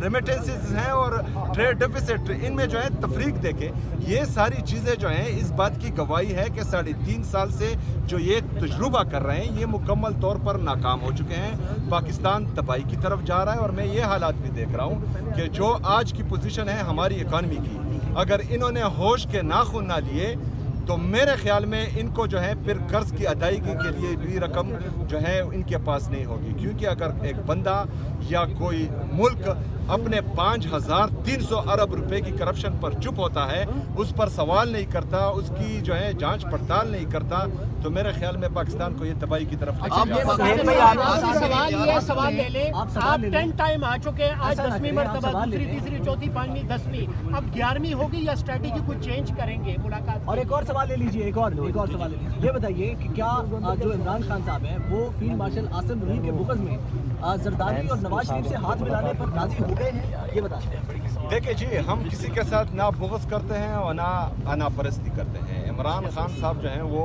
Remittances हैं और trade deficit, इनमें जो है तफरीक देखें, ये सारी चीज़ें जो हैं इस बात की गवाही है कि 3.5 साल से जो ये तजुर्बा कर रहे हैं ये मुकम्मल तौर पर नाकाम हो चुके हैं। पाकिस्तान तबाही की तरफ जा रहा है और मैं ये हालात भी देख रहा हूँ कि जो आज की पोजीशन है हमारी इकानमी की, अगर इन्होंने होश के नाखून ना लिए तो मेरे ख्याल में इनको जो है फिर कर्ज की अदायगी के लिए भी रकम जो है इनके पास नहीं होगी, क्योंकि अगर एक बंदा या कोई मुल्क अपने 5,300 अरब रुपए की करप्शन पर चुप होता है, उस पर सवाल नहीं करता, उसकी जो है जांच पड़ताल नहीं करता, तो मेरे ख्याल में पाकिस्तान को ये तबाही की तरफ सवाल ले ले। आप 10 टाइम आ चुके हैं, आज 10वीं मरतबा, दूसरी तीसरी चौथी पांचवीं 10वीं, अब 11वीं होगी या स्ट्रेटेजी कुछ चेंज करेंगे मुलाकात? और एक और सवाल ले लीजिए, एक और सवाल ले लीजिए। ये बताइए कि क्या जो इमरान खान साहब हैं वो फील्ड मार्शल आसिम मुनीर के बुग़्ज़ में जरदारी और नवाज शरीफ से हाथ मिलाने पर राजी हो गए हैं, ये बताते हैं? देखिए जी, हम किसी के साथ ना बुग़्ज़ करते हैं और ना अनापरस्ती करते हैं। इमरान खान साहब जो हैं वो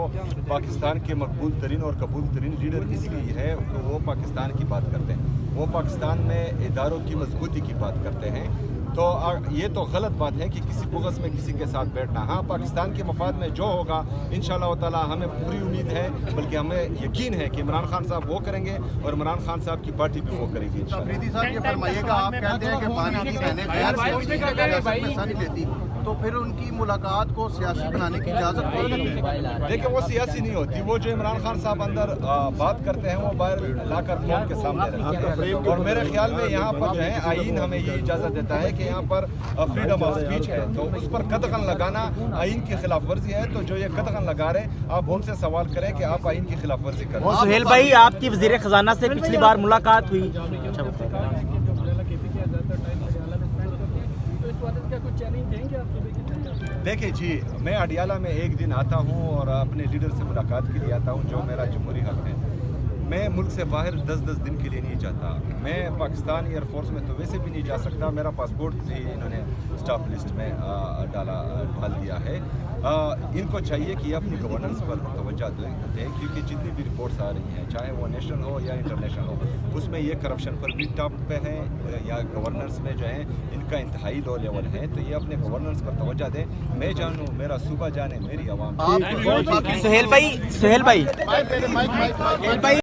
पाकिस्तान के मकबूल तरीन और कबूल तरीन लीडर इसलिए है कि वो पाकिस्तान की बात करते हैं, वो पाकिस्तान में इदारों की मजबूती की बात करते हैं। तो ये तो गलत बात है कि किसी बुग़्ज़ में किसी के साथ बैठना। हाँ, पाकिस्तान के मफाद में जो होगा इंशाअल्लाह ताला हमें पूरी उम्मीद है, बल्कि हमें यकीन है कि इमरान खान साहब वो करेंगे और इमरान खान साहब की पार्टी भी वो करेगी। अफरीदी साहब ये फरमाइएगा, आप कहते हैं कि पानी की बहनें गैर पैसा नहीं देती, तो फिर उनकी मुलाकात को सियासी बनाने की इजाज़त कौन देती है? देखिए, वो सियासी नहीं होती, वो जो इमरान खान साहब अंदर बात करते हैं वो बाहर लाकर कौम के सामने रखते हैं। और मेरे ख्याल में यहाँ पर जो है आईन हमें ये इजाज़त देता है कि यहाँ पर फ्रीडम ऑफ स्पीच है, तो उस पर कदगन लगाना आईन की खिलाफ वर्जी है। तो जो ये कदगन लगा रहे, आप उनसे सवाल करें कि आप आईन की खिलाफ वर्जी करें। सुहेल भाई, आपकी वज़ीर ख़जाना से पिछली बार मुलाकात हुई, देखिए जी, मैं अडियाला में एक दिन आता हूँ और अपने लीडर से मुलाकात के लिए आता हूँ, जो मेरा जमहूरी हक है। मैं मुल्क से बाहर 10-10 दिन के लिए नहीं जाता। मैं पाकिस्तान एयरफोर्स में तो वैसे भी नहीं जा सकता, मेरा पासपोर्ट भी इन्होंने स्टाफ लिस्ट में डाल दिया है। इनको चाहिए कि अपनी गवर्नेंस पर तवज्जो दें, क्योंकि जितनी भी रिपोर्ट्स आ रही हैं, चाहे वो नेशनल हो या इंटरनेशनल हो, उसमें ये करप्शन पर भी टॉप पे है या गवर्नेंस में जो है इनका इंतहाई लो लेवल है। तो ये अपने गवर्नेंस पर तवज्जो दें। मैं जानूँ, मेरा सूबा जाने, मेरी आवाम। सुहेल भाई